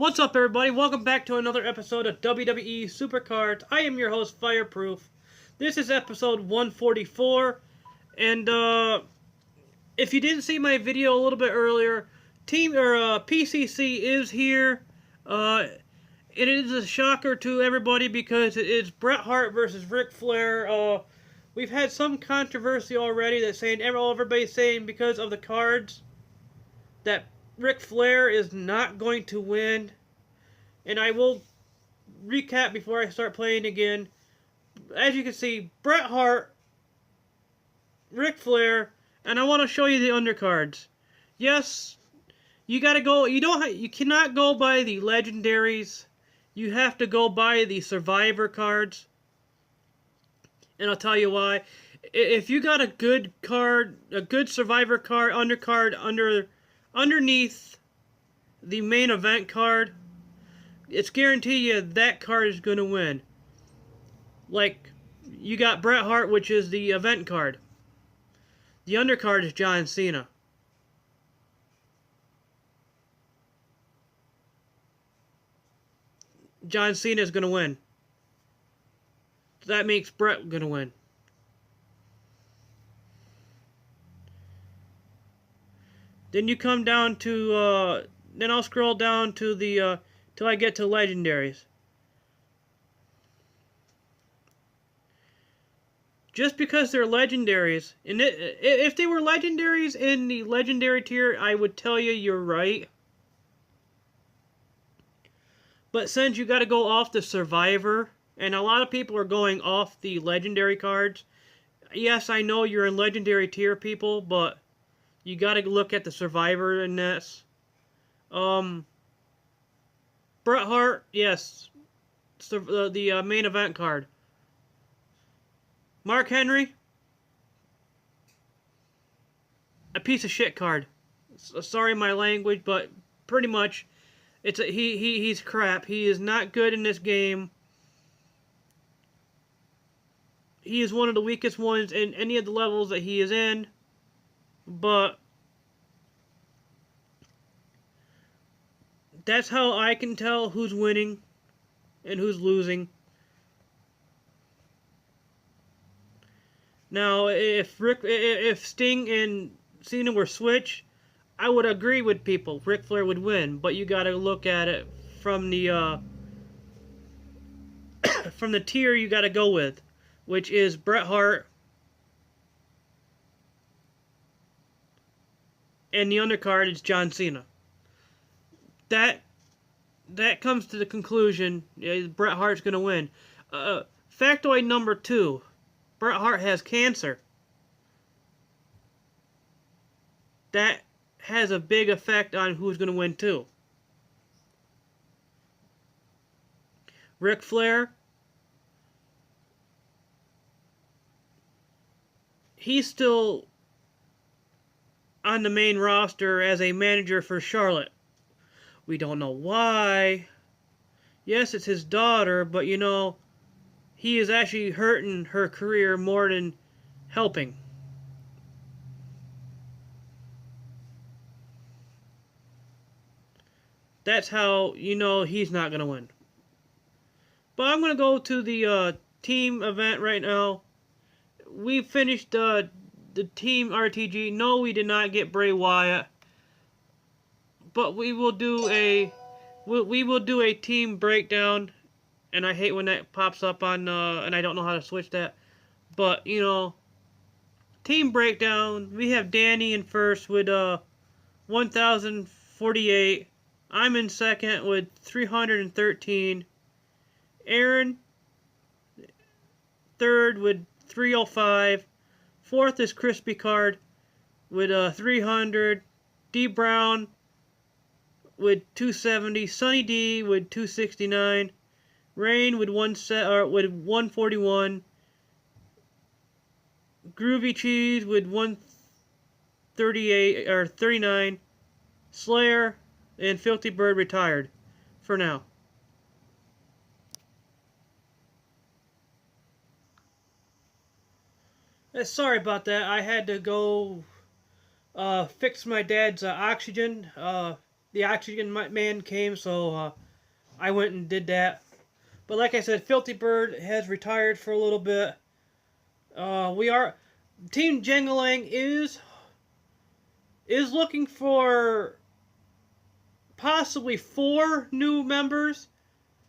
What's up, everybody? Welcome back to another episode of WWE SuperCards. I am your host, FireProof. This is episode 144, and if you didn't see my video a little bit earlier, PCC is here. It is a shocker to everybody because it is Bret Hart versus Ric Flair. We've had some controversy already that's saying everybody's saying because of the cards that Ric Flair is not going to win. And I will recap before I start playing again. As you can see, Bret Hart, Ric Flair, and I want to show you the undercards. Yes, you gotta go. You cannot go by the legendaries. You have to go by the Survivor cards. And I'll tell you why. If you got a good card, a good Survivor card, undercard underneath the main event card, it's guaranteed you that card is going to win. Like, you got Bret Hart, which is the event card. The undercard is John Cena. John Cena is going to win. That makes Bret going to win. Then you come down to, then I'll scroll down to the, till I get to legendaries. Just because they're legendaries, and if they were legendaries in the legendary tier, I would tell you you're right. But since you got to go off the Survivor, and a lot of people are going off the legendary cards, yes, I know you're in legendary tier, people, but you got to look at the Survivor in this. Bret Hart, yes, the main event card. Mark Henry, a piece of shit card. Sorry my language, but pretty much, he's crap. He is not good in this game. He is one of the weakest ones in any of the levels that he is in, but that's how I can tell who's winning and who's losing. Now, if Sting and Cena were switched, I would agree with people. Ric Flair would win, but you got to look at it from the from the tier you got to go with, which is Bret Hart, and the undercard is John Cena. That comes to the conclusion Bret Hart's going to win. Factoid number 2. Bret Hart has cancer. That has a big effect on who's going to win too. Ric Flair, he's still on the main roster as a manager for Charlotte. We don't know why. Yes, it's his daughter, but you know, he is actually hurting her career more than helping. That's how you know he's not going to win. But I'm going to go to the team event right now. We finished the team RTG. No, we did not get Bray Wyatt. But we will do a team breakdown, and I hate when that pops up on and I don't know how to switch that. But you know, team breakdown. We have Danny in first with 1,048. I'm in second with 313. Aaron third with 305. Fourth is Crispy Card with 300. D Brown with 270, Sunny D with 269, Rain with 141, Groovy Cheese with 138 or 39, Slayer and Filthy Bird retired for now. Sorry about that. I had to go fix my dad's oxygen. the Oxygen Man came, so I went and did that. But like I said, Filthy Bird has retired for a little bit. We are Team Jingling is looking for possibly 4 new members,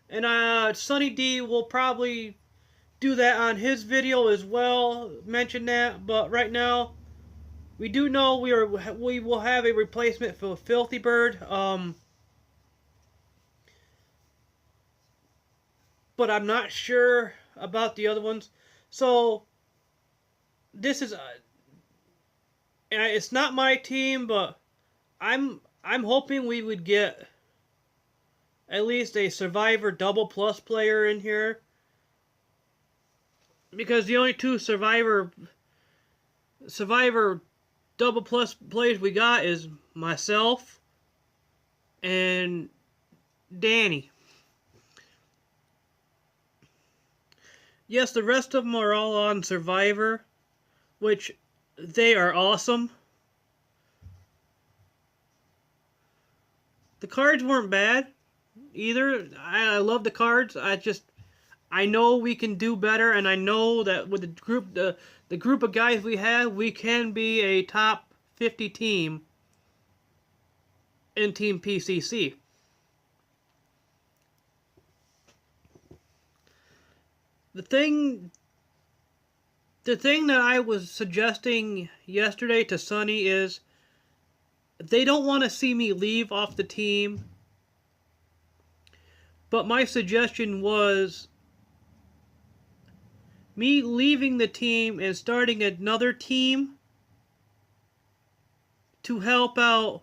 and Sunny D will probably do that on his video as well. Mention that, but right now we do know we will have a replacement for Filthy Bird. But I'm not sure about the other ones. So this is it's not my team, but I'm hoping we would get at least a Survivor Double Plus player in here, because the only 2 Survivor Double Plus players we got is myself and Danny. Yes, the rest of them are all on Survivor, which they are awesome. The cards weren't bad either. I love the cards. I know we can do better, and I know that with the group of guys we have, we can be a top 50 team in Team PCC. The thing that I was suggesting yesterday to Sonny is they don't want to see me leave off the team. But my suggestion was me leaving the team and starting another team to help out,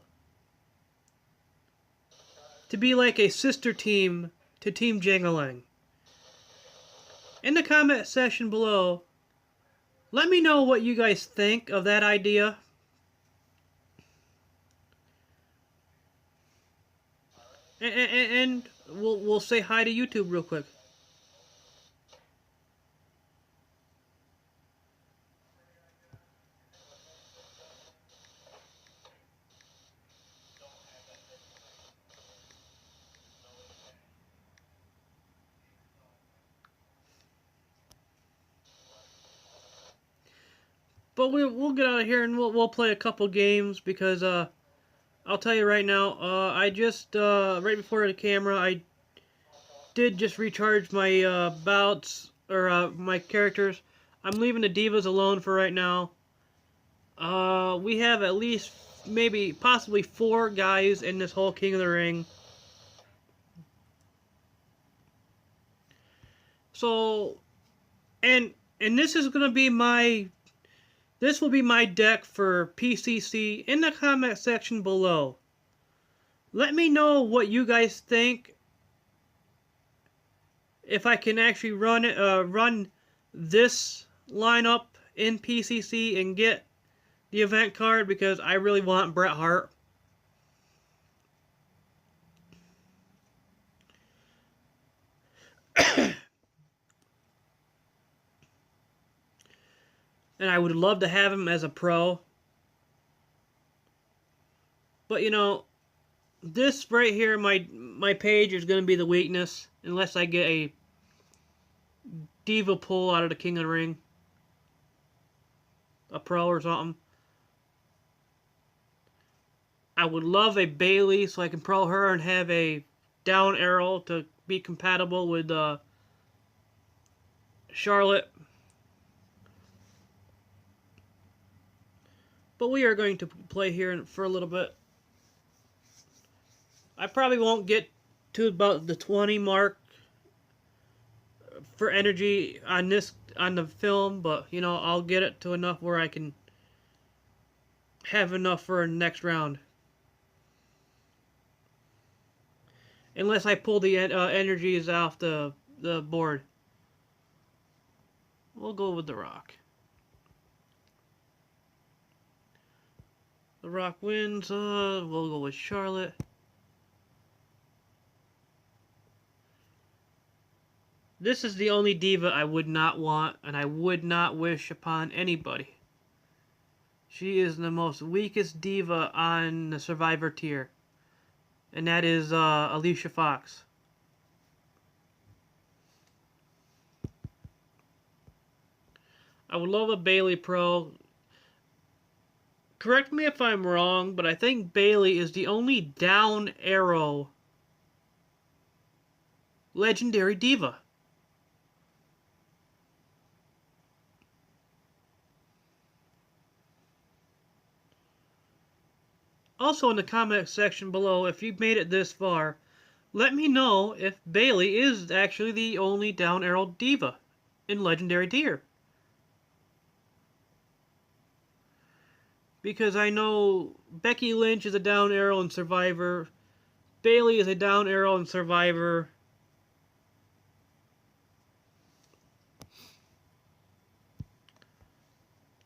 to be like a sister team to Team Jingling. In the comment section below, let me know what you guys think of that idea. And we'll say hi to YouTube real quick. But we'll get out of here and we'll play a couple games, because I'll tell you right now, I just right before the camera, I did just recharge my bouts, or my characters. I'm leaving the Divas alone for right now. We have at least maybe possibly 4 guys in this whole King of the Ring. So, and this is gonna be this will be my deck for PCC in the comment section below. Let me know what you guys think. If I can actually run this lineup in PCC and get the event card, because I really want Bret Hart. And I would love to have him as a pro. But you know, this right here, my page is going to be the weakness, unless I get a diva pull out of the King of the Ring, a pro or something. I would love a Bailey so I can pro her and have a down arrow to be compatible with Charlotte. But we are going to play here for a little bit. I probably won't get to about the 20 mark for energy on the film, but you know, I'll get it to enough where I can have enough for the next round. Unless I pull the energies off the board. We'll go with The Rock. The Rock wins. We'll go with Charlotte. This is the only diva I would not want, and I would not wish upon anybody. She is the most weakest diva on the Survivor tier. and that is Alicia Fox. I would love a Bayley Pro. Correct me if I'm wrong, but I think Bayley is the only down arrow legendary diva. Also in the comment section below, if you've made it this far, let me know if Bayley is actually the only down arrow diva in legendary tier. Because I know Becky Lynch is a down arrow in Survivor. Bayley is a down arrow in Survivor.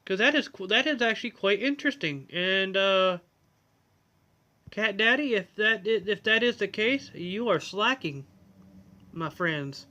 Because that is actually quite interesting. And Cat Daddy, if that is the case, you are slacking, my friends.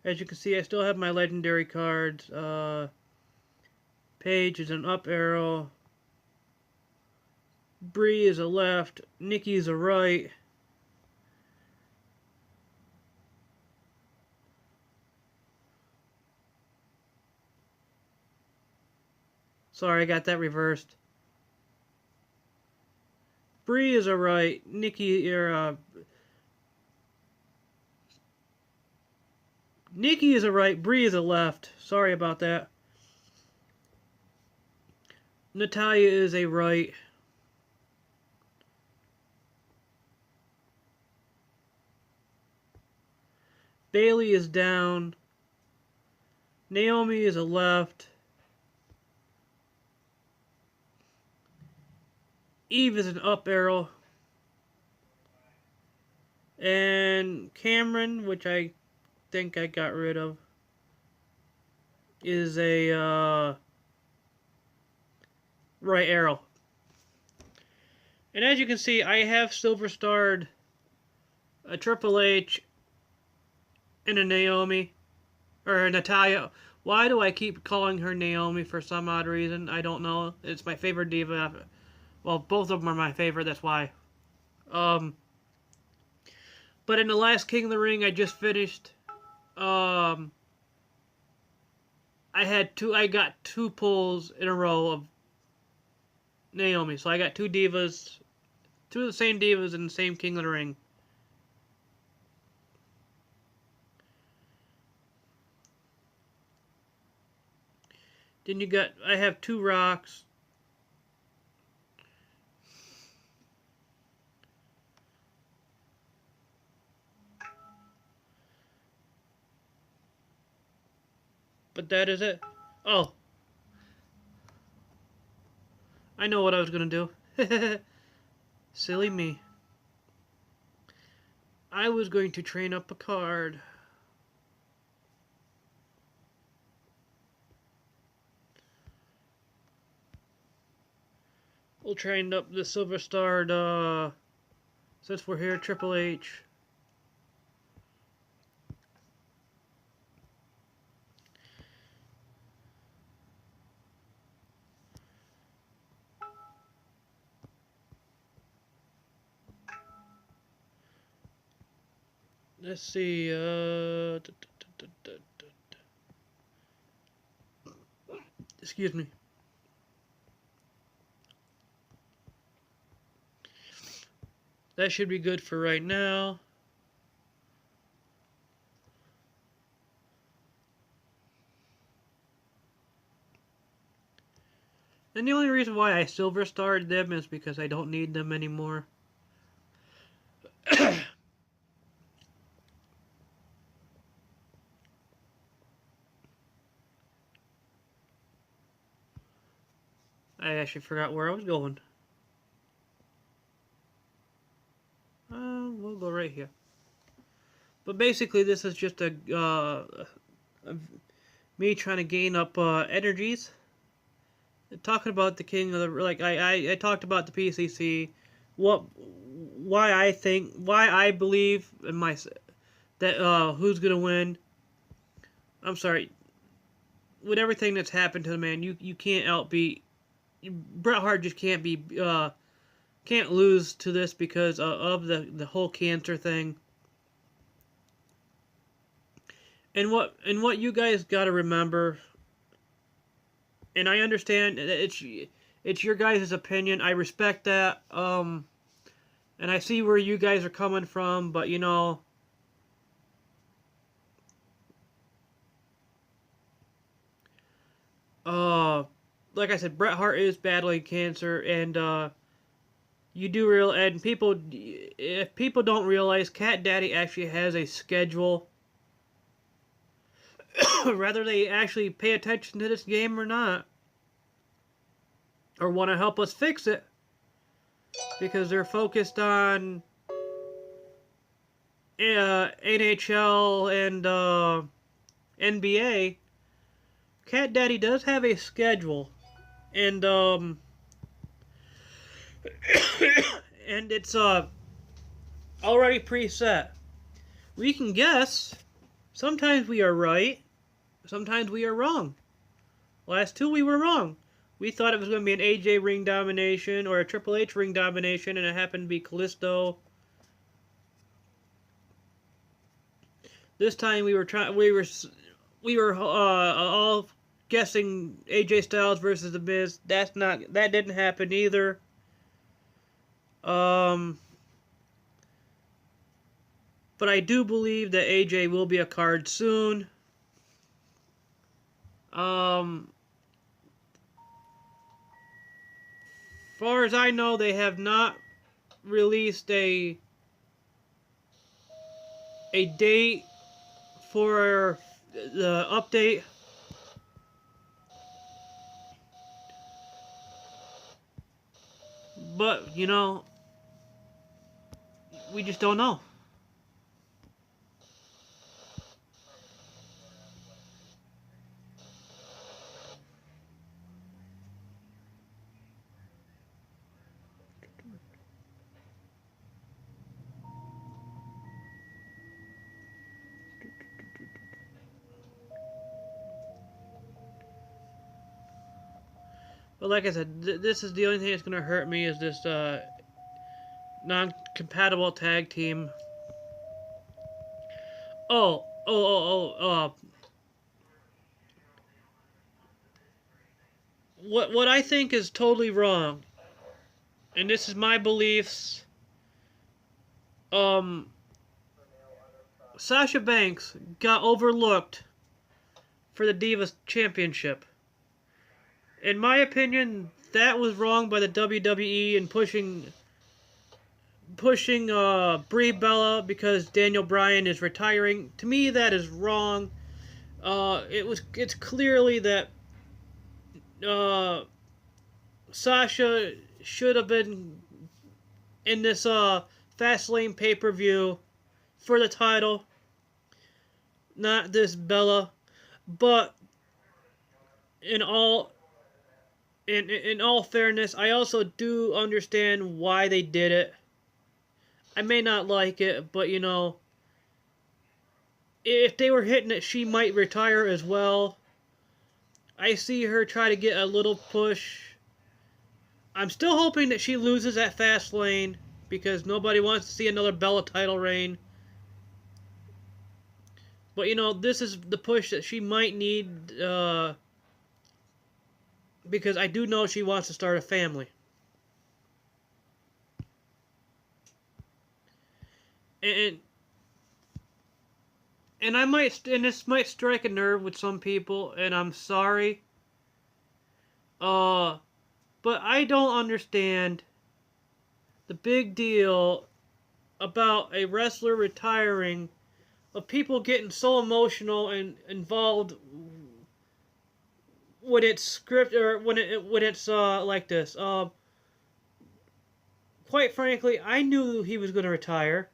As you can see, I still have my legendary cards. Paige is an up arrow. Bree is a left. Nikki is a right. Sorry, I got that reversed. Bree is a right. Nikki is a right. Bree is a left. Sorry about that. Natalia is a right. Bayley is down. Naomi is a left. Eve is an up arrow. And Cameron, which I think I got rid of, is a right arrow. And as you can see, I have silver starred a Triple H and a Naomi, or a Natalia. Why do I keep calling her Naomi for some odd reason? I don't know. It's my favorite diva. Well, both of them are my favorite, that's why. But in the last King of the Ring I just finished, I got two pulls in a row of Naomi. So I got two divas, two of the same divas in the same King of the Ring. Then I have two Rocks. But that is it. Oh. I know what I was going to do. Silly me. I was going to train up a card. We'll train up the silver starred, since we're here, Triple H. Let's see, excuse me. That should be good for right now. And the only reason why I silver starred them is because I don't need them anymore. I actually forgot where I was going. We'll go right here. But basically, this is just me trying to gain up energies talking about the king of the, like, I talked about the PCC, why I believe in my, that, who's gonna win. I'm sorry, with everything that's happened to the man, you can't outbeat, Bret Hart just can't lose to this because of the whole cancer thing. And what you guys got to remember, and I understand it's your guys' opinion. I respect that. And I see where you guys are coming from, but you know, like I said, Bret Hart is battling cancer, and you do and people, if people don't realize, Cat Daddy actually has a schedule. Whether they actually pay attention to this game or not, or want to help us fix it, because they're focused on NHL and NBA. Cat Daddy does have a schedule, and and it's already preset. We can guess. Sometimes we are right. Sometimes we are wrong. Last two we were wrong. We thought it was going to be an AJ ring domination or a Triple H ring domination, and it happened to be Kalisto. This time we were all guessing AJ Styles versus The Miz. That didn't happen either. But I do believe that AJ will be a card soon. Far as I know, they have not released a date for the update. But, you know, we just don't know. But like I said, this is the only thing that's going to hurt me is this non-compatible tag team. What I think is totally wrong, and this is my beliefs. Sasha Banks got overlooked for the Divas Championship. In my opinion, that was wrong by the WWE in pushing Brie Bella because Daniel Bryan is retiring. To me, that is wrong. It's clearly that Sasha should have been in this Fastlane pay-per-view for the title, not this Bella. But in all fairness, I also do understand why they did it. I may not like it, but you know, if they were hitting it, she might retire as well. I see her try to get a little push. I'm still hoping that she loses at Fastlane, because nobody wants to see another Bella title reign. But you know, this is the push that she might need, because I do know she wants to start a family. And this might strike a nerve with some people, and I'm sorry. But I don't understand the big deal about a wrestler retiring, of people getting so emotional and involved when it's script or when it's like this. Quite frankly, I knew he was going to retire.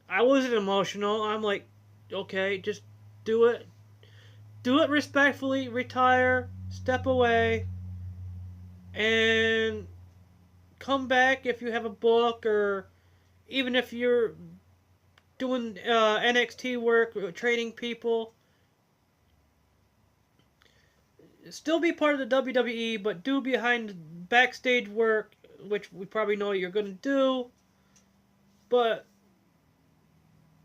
I wasn't emotional. I'm like, okay, just do it. do it respectfully, retire, step away, and come back if you have a book, or even if you're doing NXT work, training people. Still be part of the WWE, but do behind backstage work, which we probably know you're going to do. But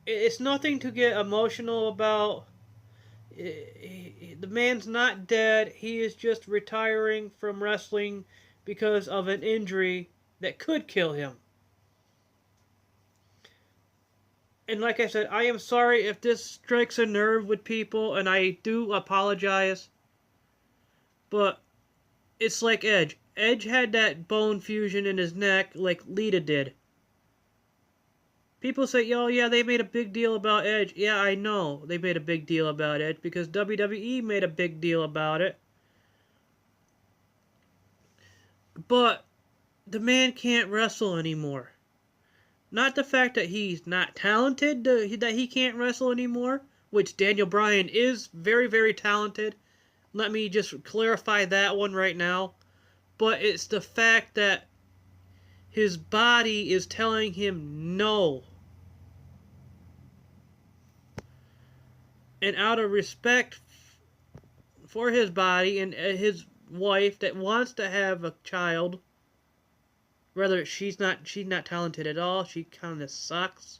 it's nothing to get emotional about. The man's not dead. He is just retiring from wrestling because of an injury that could kill him. And like I said, I am sorry if this strikes a nerve with people, and I do apologize. But it's like Edge. Edge had that bone fusion in his neck like Lita did. People say, "Yo, yeah, they made a big deal about Edge." Yeah, I know they made a big deal about Edge because WWE made a big deal about it. But the man can't wrestle anymore. Not the fact that he's not talented, that he can't wrestle anymore, which Daniel Bryan is very, very talented. Let me just clarify that one right now. But it's the fact that his body is telling him no. And out of respect for his body and his wife that wants to have a child, rather she's not talented at all. She kind of sucks.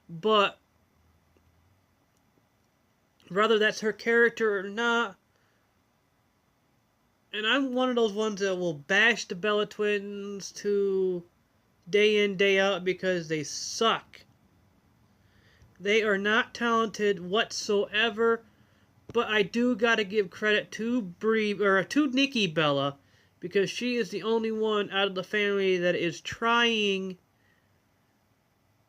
But whether that's her character or not, and I'm one of those ones that will bash the Bella Twins to day in, day out because they suck. They are not talented whatsoever, but I do gotta give credit to to Nikki Bella, because she is the only one out of the family that is trying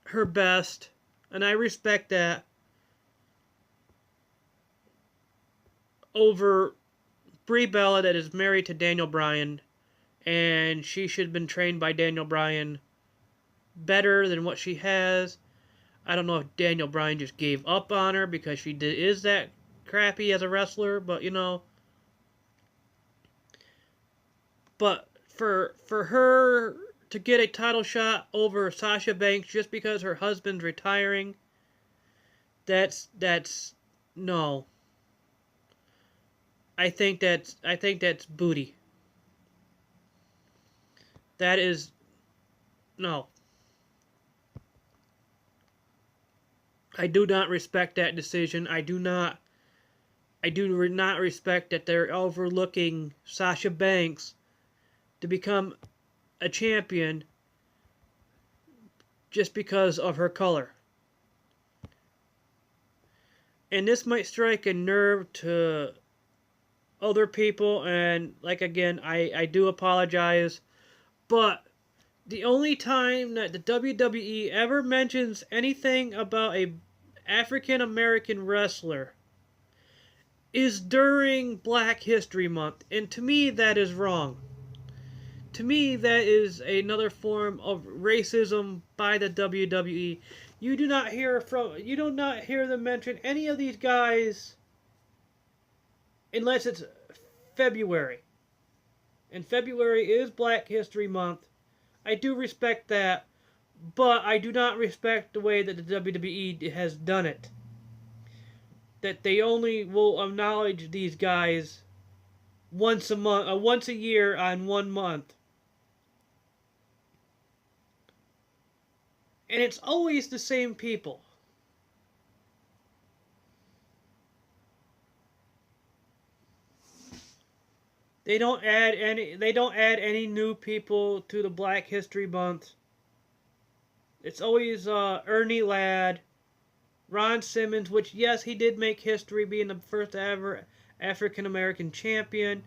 her best, and I respect that over Brie Bella that is married to Daniel Bryan, and she should have been trained by Daniel Bryan better than what she has. I don't know if Daniel Bryan just gave up on her because she is that crappy as a wrestler, but you know. But for her to get a title shot over Sasha Banks just because her husband's retiring, that's no. I think that's booty. That is no. I do not respect that decision. I do not respect that they're overlooking Sasha Banks to become a champion just because of her color. And this might strike a nerve to other people, and like again, I do apologize, but the only time that the WWE ever mentions anything about a African American wrestler is during Black History Month, and to me that is wrong. To me that is another form of racism by the WWE. You do not hear them mention any of these guys unless it's February. And February is Black History Month. I do respect that, but I do not respect the way that the WWE has done it. That they only will acknowledge these guys once a year on 1 month. And it's always the same people. They don't add any new people to the Black History Month. It's always Ernie Ladd, Ron Simmons, which yes, he did make history being the first ever African American champion.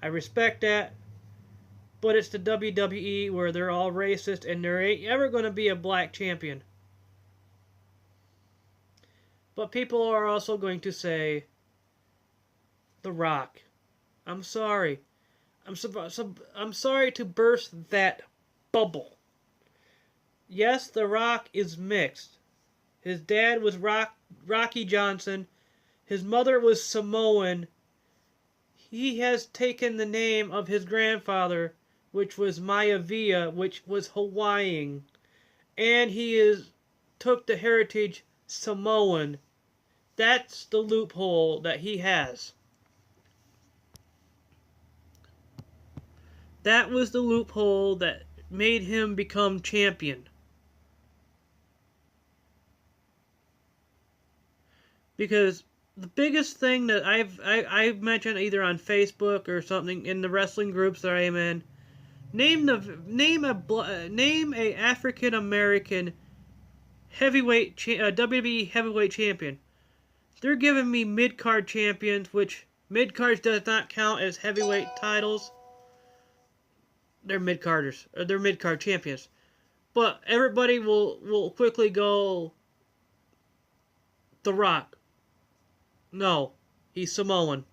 I respect that. But it's the WWE where they're all racist and there ain't ever going to be a black champion. But people are also going to say, The Rock. I'm sorry. I'm sorry to burst that bubble. Yes, The Rock is mixed. His dad was Rocky Johnson. His mother was Samoan. He has taken the name of his grandfather, which was Mayaviya, which was Hawaiian. And took the heritage Samoan. That's the loophole that he has. That was the loophole that made him become champion. Because the biggest thing that I've mentioned either on Facebook or something in the wrestling groups that I am in, name a African American heavyweight WWE heavyweight champion. They're giving me mid-card champions, which mid-cards does not count as heavyweight titles. They're mid-carders, or they're mid-card champions. But everybody will quickly go The Rock. No, he's Samoan.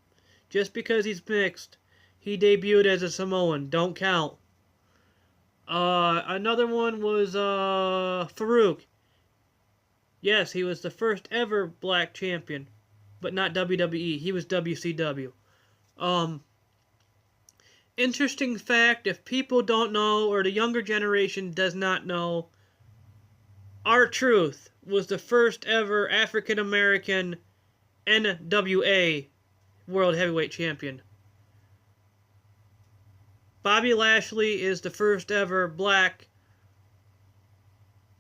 Just because he's mixed, he debuted as a Samoan. Don't count. Another one was Farouk. Yes, he was the first ever black champion, but not WWE. He was WCW. Interesting fact, if people don't know, or the younger generation does not know, R-Truth was the first ever African American NWA World Heavyweight Champion. Bobby Lashley is the first ever black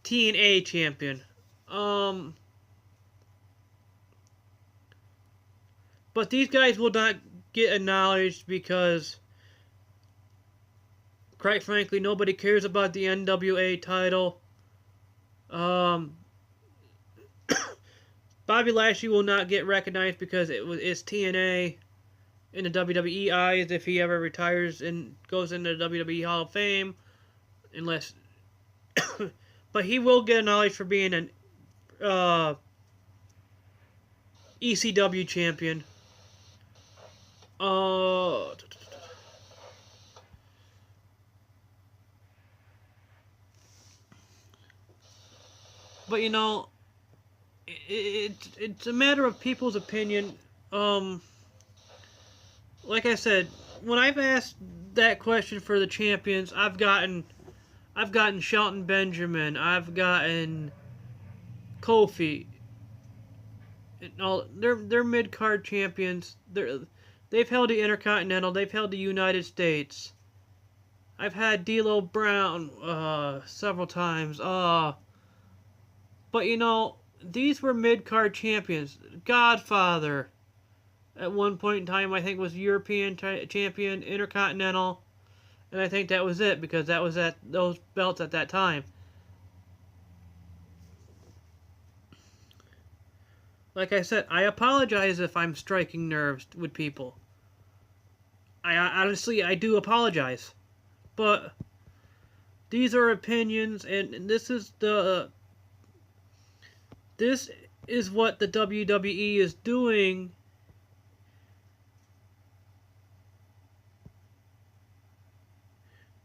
TNA champion. But these guys will not get acknowledged because, quite frankly, nobody cares about the NWA title. Bobby Lashley will not get recognized because it's TNA in the WWE eyes if he ever retires and goes into the WWE Hall of Fame, unless. But he will get acknowledged for being an ECW champion. But you know, it's a matter of people's opinion. Like I said, when I've asked that question for the champions, I've gotten Shelton Benjamin, I've gotten Kofi. They're mid-card champions. They've held the Intercontinental. They've held the United States. I've had D'Lo Brown several times. But you know, these were mid-card champions. Godfather, at one point in time, I think was European champion, Intercontinental, and I think that was it because that was at those belts at that time. Like I said, I apologize if I'm striking nerves with people. I honestly, I do apologize. But these are opinions, and this is what the WWE is doing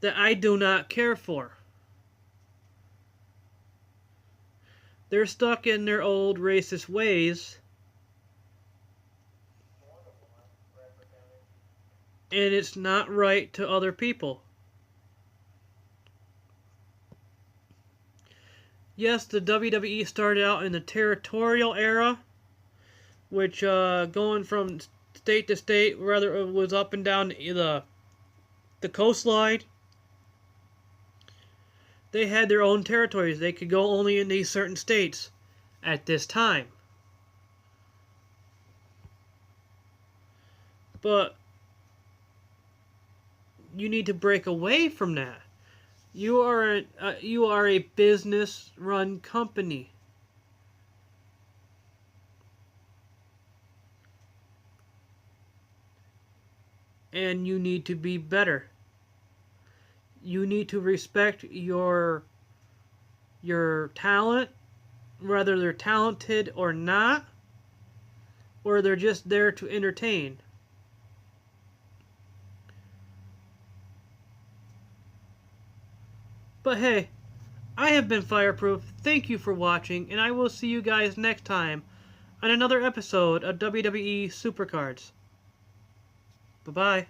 that I do not care for. They're stuck in their old racist ways. And it's not right to other people. Yes, the WWE started out in the territorial era, which going from state to state, rather it was up and down the coastline. They had their own territories. They could go only in these certain states at this time. But you need to break away from that. You are a business-run company. And you need to be better. You need to respect your talent, whether they're talented or not, or they're just there to entertain. But hey, I have been Fireproof. Thank you for watching, and I will see you guys next time on another episode of WWE Supercards. Bye-bye.